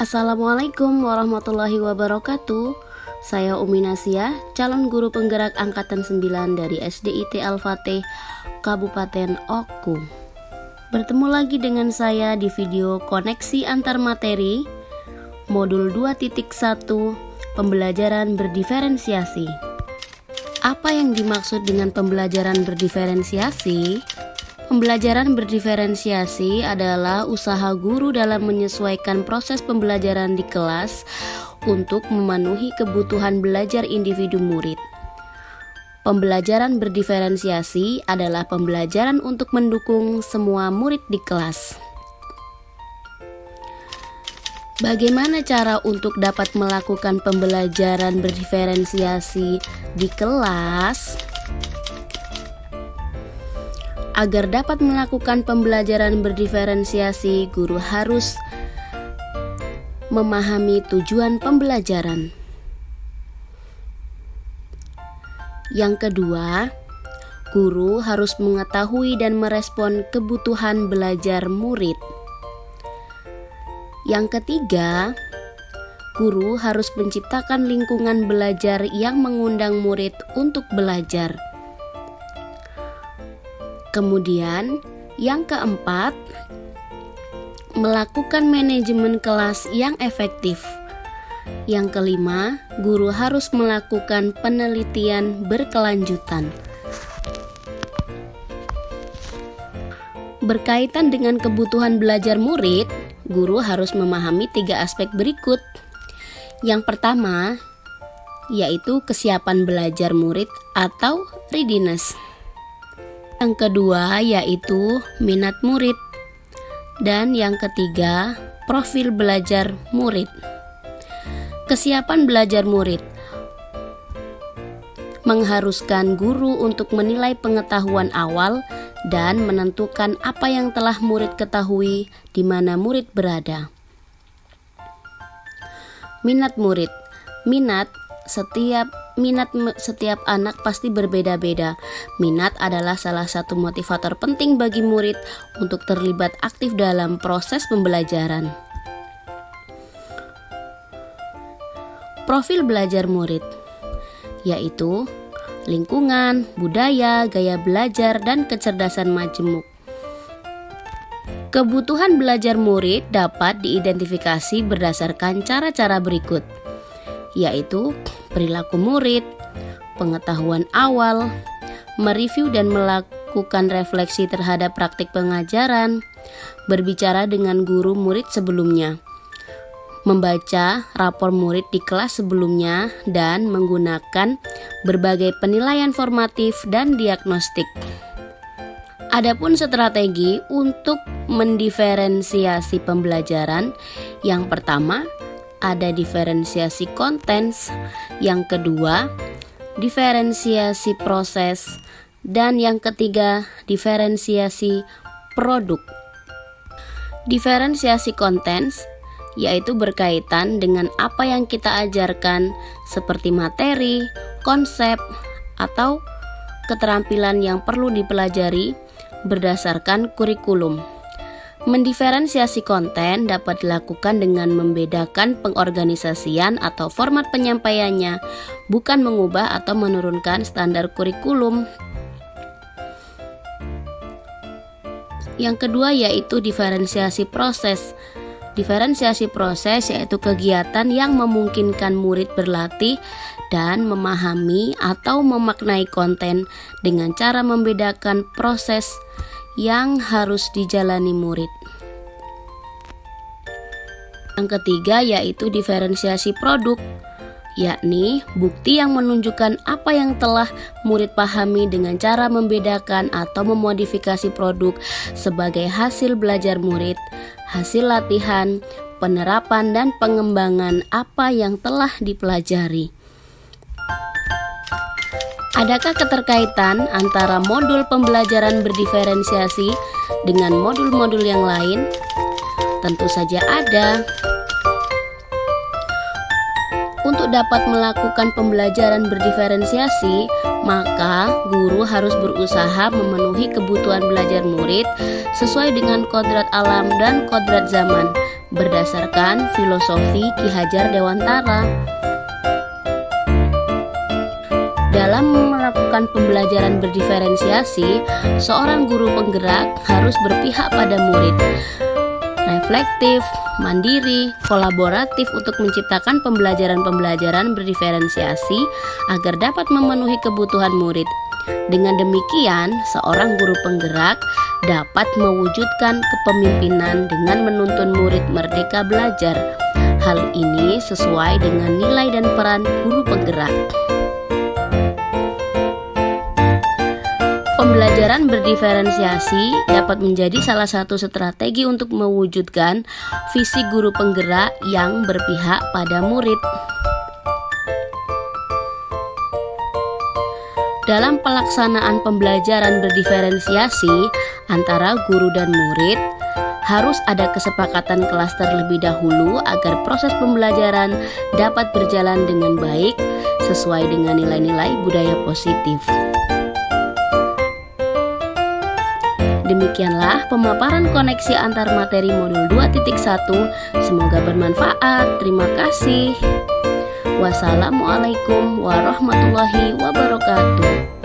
Assalamualaikum warahmatullahi wabarakatuh. Saya Umi Nasia, calon guru penggerak angkatan 9 dari SDIT Al-Fatih, Kabupaten Oku. Bertemu lagi dengan saya di video koneksi antar materi modul 2.1 pembelajaran berdiferensiasi. Apa yang dimaksud dengan pembelajaran berdiferensiasi? Pembelajaran berdiferensiasi adalah usaha guru dalam menyesuaikan proses pembelajaran di kelas untuk memenuhi kebutuhan belajar individu murid. Pembelajaran berdiferensiasi adalah pembelajaran untuk mendukung semua murid di kelas. Bagaimana cara untuk dapat melakukan pembelajaran berdiferensiasi di kelas? Agar dapat melakukan pembelajaran berdiferensiasi, guru harus memahami tujuan pembelajaran. Yang kedua, guru harus mengetahui dan merespon kebutuhan belajar murid. Yang ketiga, guru harus menciptakan lingkungan belajar yang mengundang murid untuk belajar. Kemudian, yang keempat, melakukan manajemen kelas yang efektif. Yang kelima, guru harus melakukan penelitian berkelanjutan. Berkaitan dengan kebutuhan belajar murid, guru harus memahami 3 aspek berikut. Yang pertama, yaitu kesiapan belajar murid atau readiness. Yang kedua yaitu minat murid. Dan yang ketiga, profil belajar murid. Kesiapan belajar murid mengharuskan guru untuk menilai pengetahuan awal dan menentukan apa yang telah murid ketahui di mana murid berada. Minat murid. Setiap anak pasti berbeda-beda. Minat adalah salah satu motivator penting bagi murid untuk terlibat aktif dalam proses pembelajaran. Profil belajar murid, yaitu lingkungan, budaya, gaya belajar, dan kecerdasan majemuk. Kebutuhan belajar murid dapat diidentifikasi berdasarkan cara-cara berikut, yaitu perilaku murid, pengetahuan awal, mereview dan melakukan refleksi terhadap praktik pengajaran, berbicara dengan guru murid sebelumnya, membaca rapor murid di kelas sebelumnya, dan menggunakan berbagai penilaian formatif dan diagnostik. Adapun strategi untuk mendiferensiasi pembelajaran, yang pertama, ada diferensiasi konten, yang kedua, diferensiasi proses, dan yang ketiga, diferensiasi produk. Diferensiasi konten yaitu berkaitan dengan apa yang kita ajarkan seperti materi, konsep, atau keterampilan yang perlu dipelajari berdasarkan kurikulum. Mendiferensiasi konten dapat dilakukan dengan membedakan pengorganisasian atau format penyampaiannya, bukan mengubah atau menurunkan standar kurikulum. Yang kedua yaitu diferensiasi proses. Diferensiasi proses yaitu kegiatan yang memungkinkan murid berlatih dan memahami atau memaknai konten dengan cara membedakan proses yang harus dijalani murid. Yang ketiga yaitu diferensiasi produk, yakni bukti yang menunjukkan apa yang telah murid pahami dengan cara membedakan atau memodifikasi produk sebagai hasil belajar murid, hasil latihan, penerapan dan pengembangan apa yang telah dipelajari. Adakah keterkaitan antara modul pembelajaran berdiferensiasi dengan modul-modul yang lain? Tentu saja ada. Untuk dapat melakukan pembelajaran berdiferensiasi, maka guru harus berusaha memenuhi kebutuhan belajar murid sesuai dengan kodrat alam dan kodrat zaman. berdasarkan filosofi Ki Hajar Dewantara. Dalam melakukan pembelajaran berdiferensiasi, seorang guru penggerak harus berpihak pada murid, reflektif, mandiri, kolaboratif untuk menciptakan pembelajaran-pembelajaran berdiferensiasi agar dapat memenuhi kebutuhan murid. Dengan demikian, seorang guru penggerak dapat mewujudkan kepemimpinan dengan menuntun murid merdeka belajar. Hal ini sesuai dengan nilai dan peran guru penggerak. Pembelajaran berdiferensiasi dapat menjadi salah satu strategi untuk mewujudkan visi guru penggerak yang berpihak pada murid. Dalam pelaksanaan pembelajaran berdiferensiasi antara guru dan murid, harus ada kesepakatan kelas terlebih dahulu agar proses pembelajaran dapat berjalan dengan baik sesuai dengan nilai-nilai budaya positif. Demikianlah pemaparan koneksi antar materi modul 2.1. Semoga bermanfaat. Terima kasih. Wassalamualaikum warahmatullahi wabarakatuh.